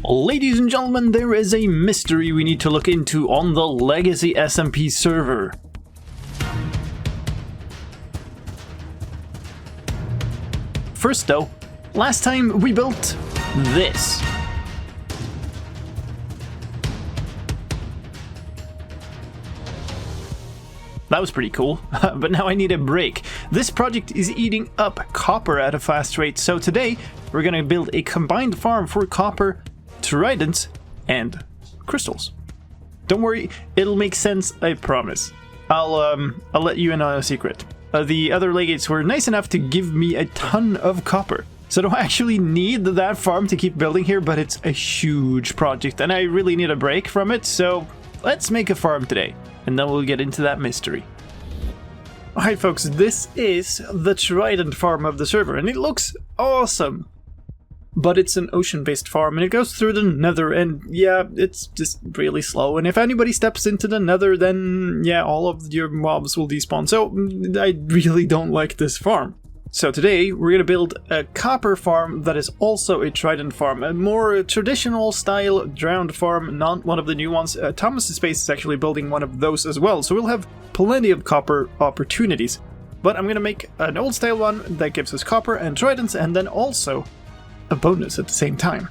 Ladies and gentlemen, there is a mystery we need to look into on the Legacy SMP server. First though, last time we built this. That was pretty cool, but now I need a break. This project is eating up copper at a fast rate, so today we're gonna build a combined farm for copper, tridents, and crystals. Don't worry, it'll make sense, I promise. I'll let you in on a secret. The other legates were nice enough to give me a ton of copper. So I don't actually need that farm to keep building here, but it's a huge project and I really need a break from it, so let's make a farm today. And then we'll get into that mystery. Alright folks, this is the Trident farm of the server, and it looks awesome! But it's an ocean-based farm, and it goes through the nether, and yeah, it's just really slow. And if anybody steps into the nether, then yeah, all of your mobs will despawn. So I really don't like this farm. So today, we're gonna build a copper farm that is also a trident farm, a more traditional style drowned farm, not one of the new ones. Thomas's Space is actually building one of those as well, so we'll have plenty of copper opportunities. But I'm gonna make an old style one that gives us copper and tridents, and then also a bonus at the same time.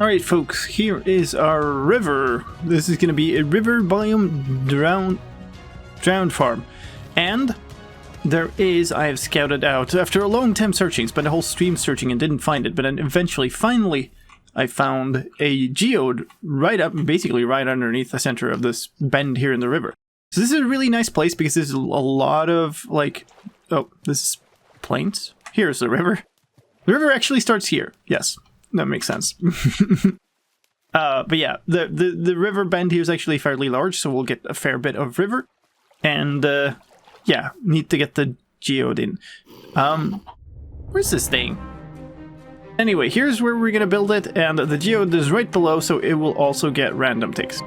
Alright folks, here is our river. This is gonna be a river biome drowned farm. And there is, I have scouted out, after a long time searching, spent a whole stream searching and didn't find it, but then eventually, finally, I found a geode right up, basically right underneath the center of this bend here in the river. So this is a really nice place because there's a lot of, like, oh, this is plains? Here's the river. The river actually starts here. Yes, that makes sense. But yeah, the river bend here is actually fairly large, so we'll get a fair bit of river. And, yeah, need to get the geode in. Where's this thing? Anyway, here's where we're gonna build it, and the geode is right below, so it will also get random ticks.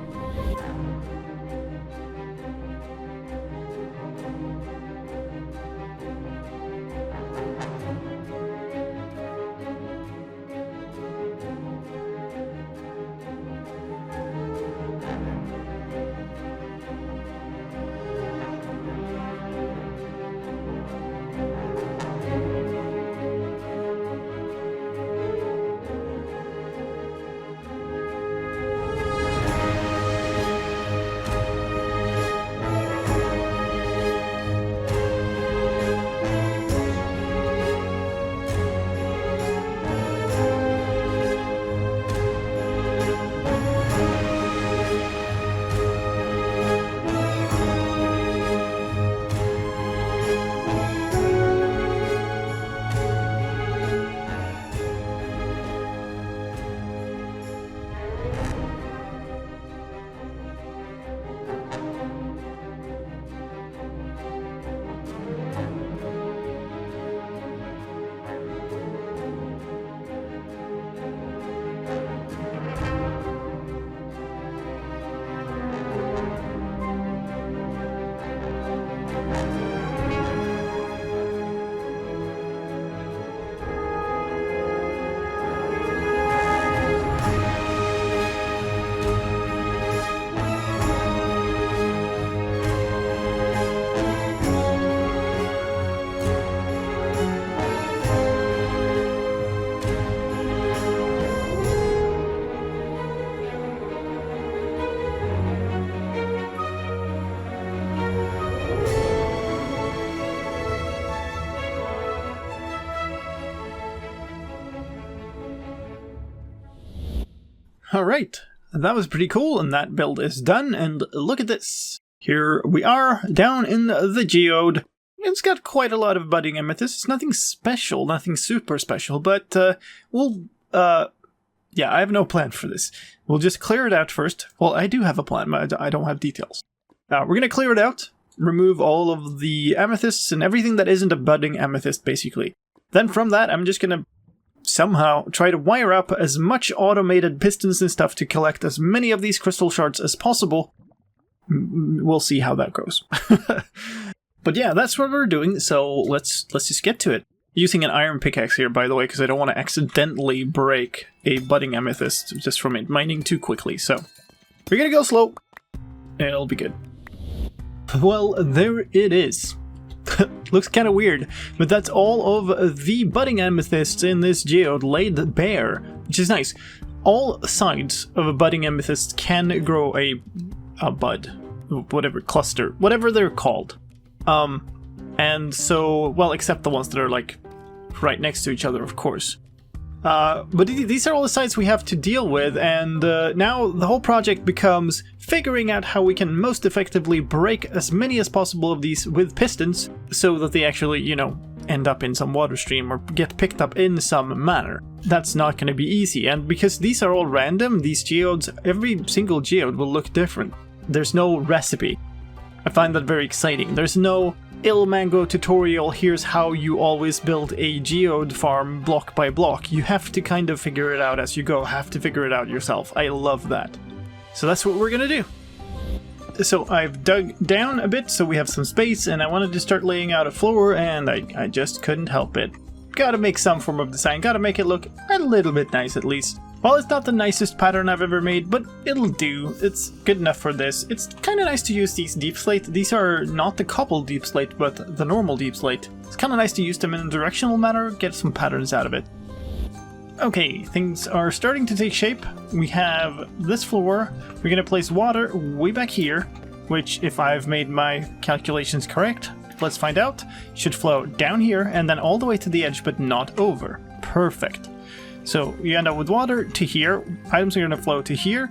Alright, that was pretty cool, and that build is done, and look at this. Here we are, down in the geode. It's got quite a lot of budding amethysts. It's nothing special, nothing super special, but yeah, I have no plan for this. We'll just clear it out first. Well, I do have a plan, but I don't have details. We're gonna clear it out, remove all of the amethysts and everything that isn't a budding amethyst, basically. Then from that, I'm just gonna somehow try to wire up as much automated pistons and stuff to collect as many of these crystal shards as possible. We'll see how that goes. But yeah, that's what we're doing, so let's just get to it. Using an iron pickaxe here, by the way, because I don't want to accidentally break a budding amethyst just from it mining too quickly. So we're gonna go slow. It'll be good. Well, there it is. Looks kind of weird, but that's all of the budding amethysts in this geode laid bare, which is nice. All sides of a budding amethyst can grow a bud, whatever, cluster, whatever they're called. And so, well, except the ones that are like right next to each other, of course. But these are all the sites we have to deal with, and now the whole project becomes figuring out how we can most effectively break as many as possible of these with pistons so that they actually, you know, end up in some water stream or get picked up in some manner. That's not going to be easy, and because these are all random, these geodes, every single geode will look different. There's no recipe. I find that very exciting. There's no Ilmango tutorial, here's how you always build a geode farm block by block. You have to kind of figure it out as you go, have to figure it out yourself. I love that. So that's what we're gonna do. So I've dug down a bit so we have some space, and I wanted to start laying out a floor, and I just couldn't help it. Gotta make some form of design, gotta make it look a little bit nice at least. Well, it's not the nicest pattern I've ever made, but it'll do. It's good enough for this. It's kind of nice to use these deep slate. These are not the cobbled deep slate, but the normal deep slate. It's kind of nice to use them in a directional manner, get some patterns out of it. Okay, things are starting to take shape. We have this floor. We're going to place water way back here, which, if I've made my calculations correct, let's find out, should flow down here and then all the way to the edge, but not over. Perfect. So you end up with water to here, items are going to flow to here,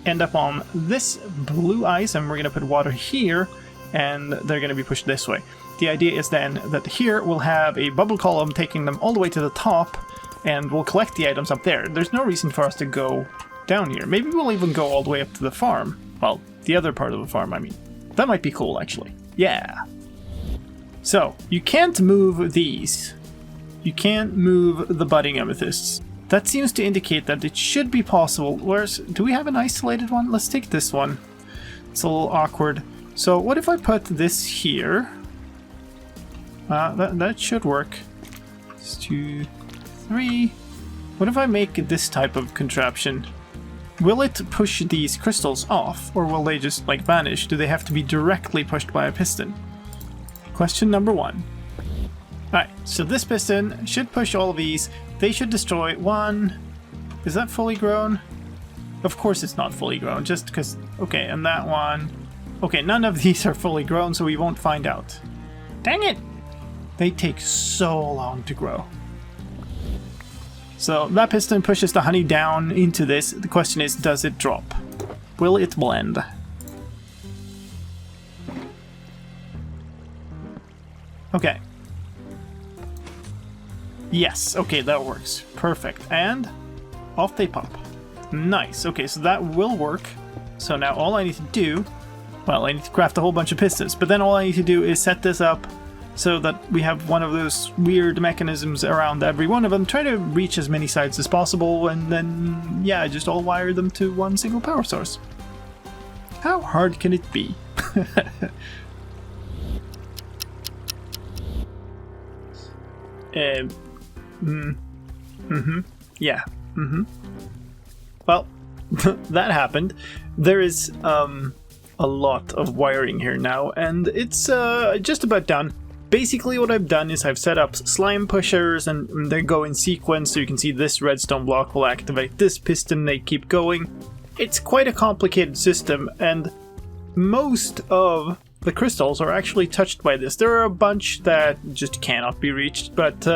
end up on this blue ice, and we're going to put water here, and they're going to be pushed this way. The idea is then that here we'll have a bubble column taking them all the way to the top, and we'll collect the items up there. There's no reason for us to go down here. Maybe we'll even go all the way up to the farm. Well, the other part of the farm, I mean. That might be cool, actually. Yeah. So, you can't move these. You can't move the budding amethysts. That seems to indicate that it should be possible. Do we have an isolated one? Let's take this one. It's a little awkward. So what if I put this here? That should work. 2, 3. What if I make this type of contraption? Will it push these crystals off, or will they just like vanish? Do they have to be directly pushed by a piston? Question number 1. Alright, so this piston should push all of these. They should destroy one. Is that fully grown? Of course it's not fully grown, just because... Okay, and that one... Okay, none of these are fully grown, so we won't find out. Dang it! They take so long to grow. So that piston pushes the honey down into this. The question is, does it drop? Will it blend? Okay. Yes, okay, that works. Perfect. And off they pop. Nice. Okay, so that will work. So now all I need to do... Well, I need to craft a whole bunch of pistons, but then all I need to do is set this up so that we have one of those weird mechanisms around every one of them. Try to reach as many sides as possible, and then, yeah, just all wire them to one single power source. How hard can it be? Yeah. Well, that happened. There is a lot of wiring here now, and it's just about done. Basically what I've done is I've set up slime pushers, and they go in sequence, so you can see this redstone block will activate this piston, they keep going. It's quite a complicated system, and most of the crystals are actually touched by this. There are a bunch that just cannot be reached, but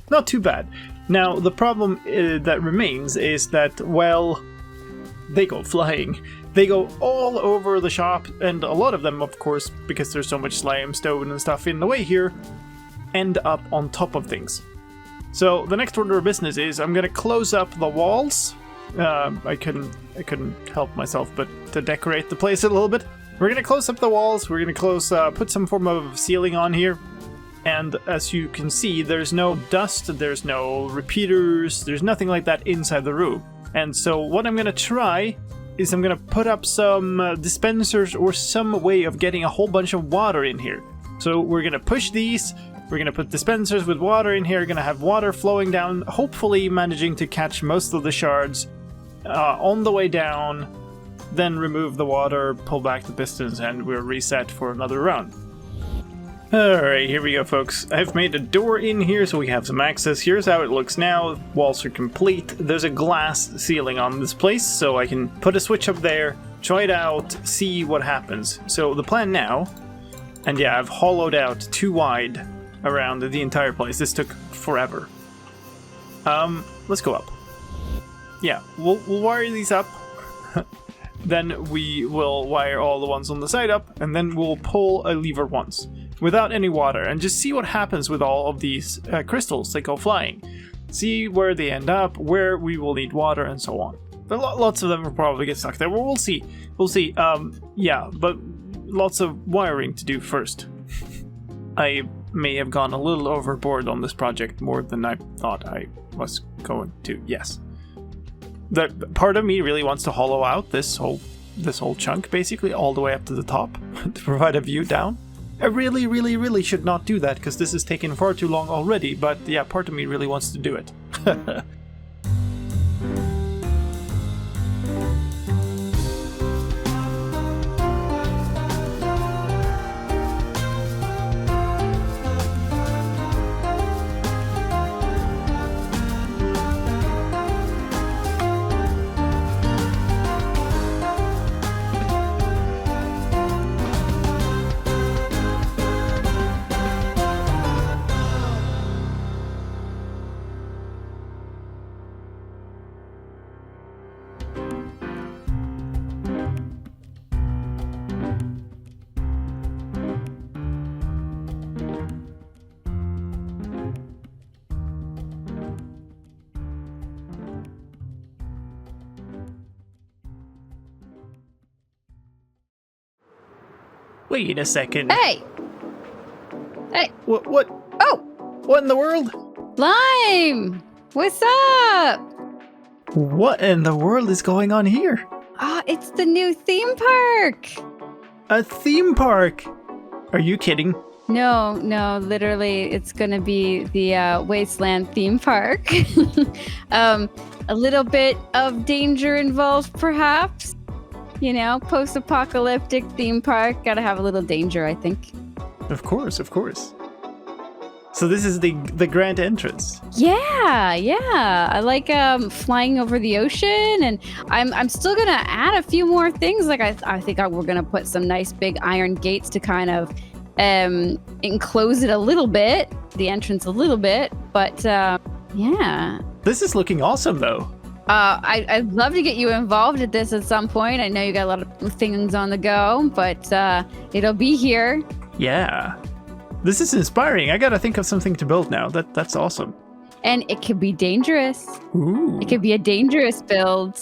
not too bad. Now, the problem that remains is that, well, they go flying. They go all over the shop, and a lot of them, of course, because there's so much slime, stone, and stuff in the way here, end up on top of things. So the next order of business is I'm going to close up the walls. I couldn't help myself but to decorate the place a little bit. We're going to close up the walls. We're going to put some form of ceiling on here. And as you can see, there's no dust, there's no repeaters, there's nothing like that inside the room. And so what I'm going to try is I'm going to put up some dispensers or some way of getting a whole bunch of water in here. So we're going to push these, We're going to put dispensers with water in here. Going to have water flowing down, hopefully managing to catch most of the shards on the way down. Then remove the water, pull back the pistons, and we're reset for another run. Alright, here we go, folks. I've made a door in here so we have some access. Here's how it looks now. Walls are complete. There's a glass ceiling on this place, so I can put a switch up there, try it out, see what happens. So the plan now, and yeah, I've hollowed out 2 wide around the entire place. This took forever. Let's go up. Yeah, we'll wire these up. Then we will wire all the ones on the side up, and then we'll pull a lever once without any water and just see what happens with all of these crystals that go flying. See where they end up, where we will need water, and so on. Lots of them will probably get stuck there. Well, we'll see. We'll see. Yeah, but lots of wiring to do first. I may have gone a little overboard on this project, more than I thought I was going to. Yes. The part of me really wants to hollow out this whole chunk, basically, all the way up to the top to provide a view down. I really should not do that because this has taken far too long already, but yeah, part of me really wants to do it. Wait a second. Hey! Hey! What? Oh! What in the world? Lime! What's up? What in the world is going on here? Ah, it's the new theme park! A theme park? Are you kidding? No, literally, it's gonna be the Wasteland theme park. A little bit of danger involved, perhaps. You know, post-apocalyptic theme park. Gotta have a little danger, I think. Of course. So this is the grand entrance. Yeah. I like flying over the ocean, and I'm still gonna add a few more things. Like I think we're gonna put some nice big iron gates to kind of enclose it a little bit, the entrance a little bit. But yeah. This is looking awesome, though. I'd love to get you involved at this at some point. I know you got a lot of things on the go, but it'll be here. Yeah. This is inspiring. I gotta think of something to build now. That's awesome. And it could be dangerous. Ooh. It could be a dangerous build.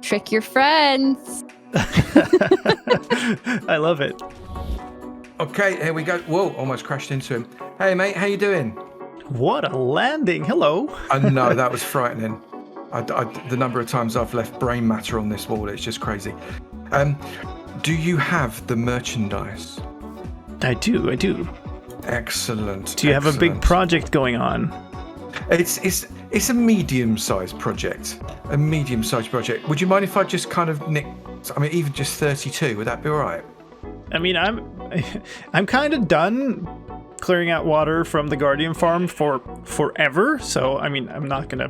Trick your friends. I love it. Okay, here we go. Whoa, almost crashed into him. Hey, mate, how you doing? What a landing. Hello. I know, that was frightening. The number of times I've left brain matter on this wall, it's just crazy. Do you have the merchandise? I do. Excellent. Do you have a big project going on? It's a medium-sized project. A medium-sized project. Would you mind if I just kind of even just 32, would that be all right? I mean, I'm kind of done clearing out water from the Guardian farm for forever, so I mean, I'm not gonna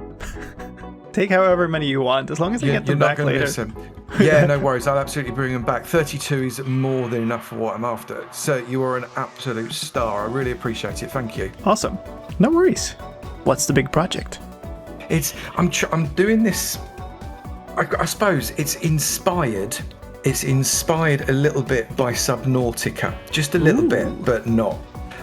take however many you want, as long as I get them back later. Yeah, no worries. I'll absolutely bring them back. 32 is more than enough for what I'm after. So you are an absolute star. I really appreciate it. Thank you. Awesome. No worries. What's the big project? I'm doing this. I suppose it's inspired. It's inspired a little bit by Subnautica, just a little bit, but not.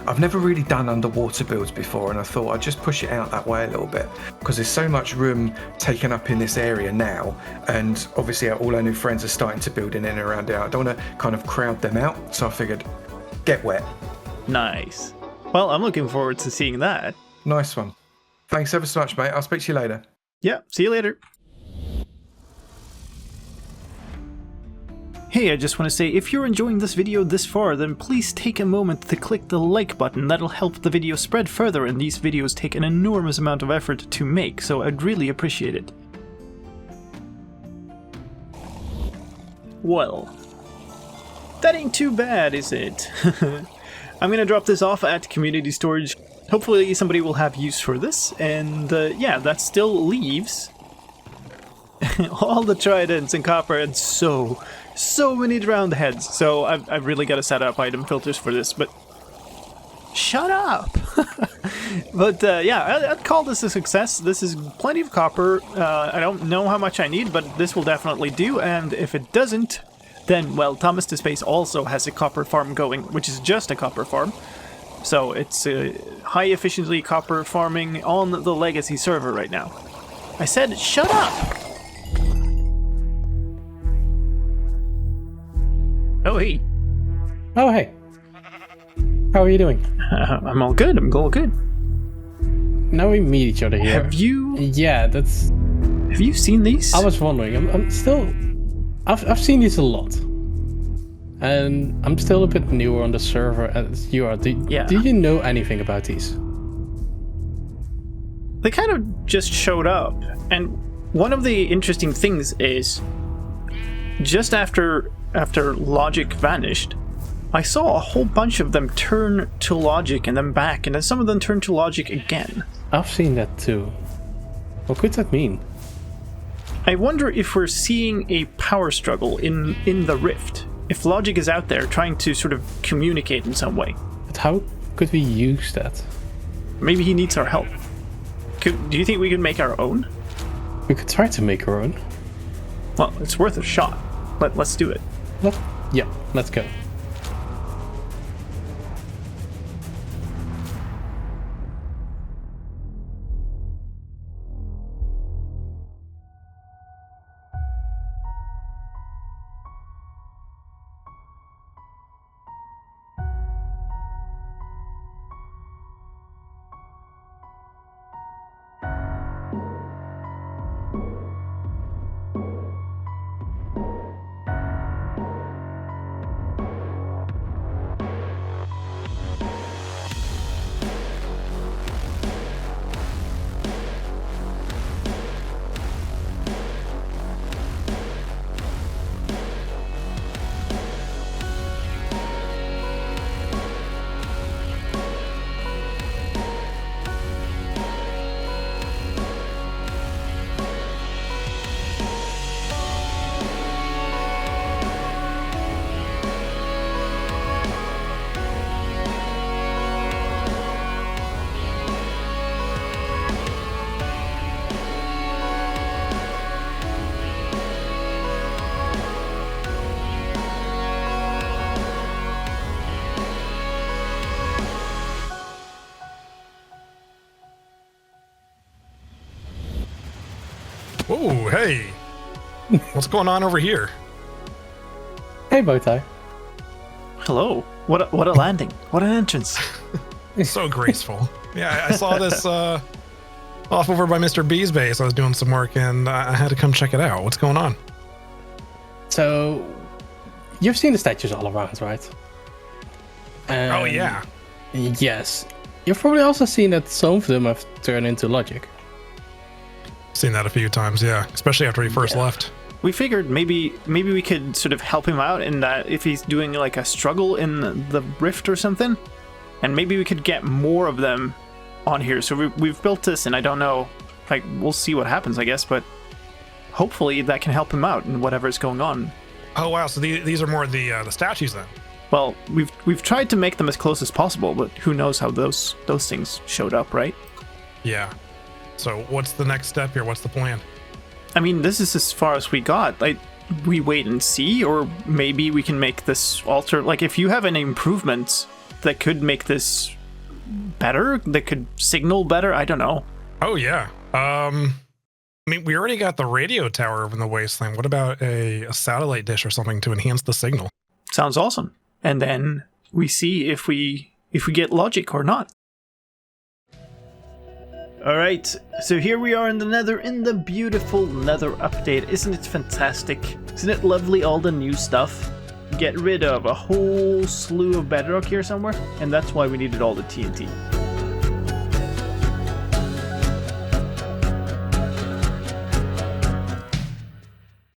I've never really done underwater builds before, and I thought I'd just push it out that way a little bit because there's so much room taken up in this area now, and obviously all our new friends are starting to build in and around here. I don't want to kind of crowd them out, so I figured get wet. Nice. Well, I'm looking forward to seeing that. Nice one. Thanks ever so much, mate. I'll speak to you later. Yeah, see you later. Hey, I just want to say, if you're enjoying this video this far, then please take a moment to click the like button. That'll help the video spread further, and these videos take an enormous amount of effort to make, so I'd really appreciate it. Well, that ain't too bad, is it? I'm gonna drop this off at community storage. Hopefully somebody will have use for this, and yeah, that still leaves all the tridents and copper and so many drowned heads. So I've really got to set up item filters for this, but shut up. But yeah, I'd call this a success. This is plenty of copper. I don't know how much I need, but this will definitely do, and if it doesn't, then, well, Thomas to Space also has a copper farm going, which is just a copper farm. So it's high efficiency copper farming on the Legacy server right now. I said shut up! Oh, hey. Oh, hey. How are you doing? I'm all good. I'm all good. Now we meet each other here. Have you... Yeah, that's... Have you seen these? I was wondering. I'm still... I've seen these a lot. And I'm still a bit newer on the server as you are. Do you know anything about these? They kind of just showed up. And one of the interesting things is, just after logic vanished, I saw a whole bunch of them turn to logic and then back, and then some of them turn to logic again. I've seen that too. What could that mean? I wonder if we're seeing a power struggle in the rift. If logic is out there trying to sort of communicate in some way. But how could we use that? Maybe he needs our help. Do you think we could make our own? We could try to make our own. Well, it's worth a shot. Let's do it. What? Yeah, let's go. Oh, hey. What's going on over here? Hey, Bowtie. Hello. What a landing. What an entrance. So graceful. Yeah, I saw this off over by Mr. B's base. I was doing some work and I had to come check it out. What's going on? So, you've seen the statues all around, right? Oh, yeah. Yes. You've probably also seen that some of them have turned into logic. Seen that a few times, yeah. Especially after he first left. We figured maybe we could sort of help him out in that if he's doing like a struggle in the rift or something, and maybe we could get more of them on here. So we've built this, and I don't know, like, we'll see what happens, I guess, but hopefully that can help him out in whatever's going on. Oh wow, so these are more the statues then? Well, we've tried to make them as close as possible, but who knows how those things showed up, right? Yeah. So what's the next step here? What's the plan? I mean, this is as far as we got. We wait and see, or maybe we can make this alter. Like, if you have any improvements that could make this better, that could signal better, I don't know. Oh yeah. I mean, we already got the radio tower over in the Wasteland. What about a satellite dish or something to enhance the signal? Sounds awesome. And then we see if we get logic or not. Alright, so here we are in the Nether, in the beautiful Nether update. Isn't it fantastic? Isn't it lovely, all the new stuff? Get rid of a whole slew of bedrock here somewhere, and that's why we needed all the TNT.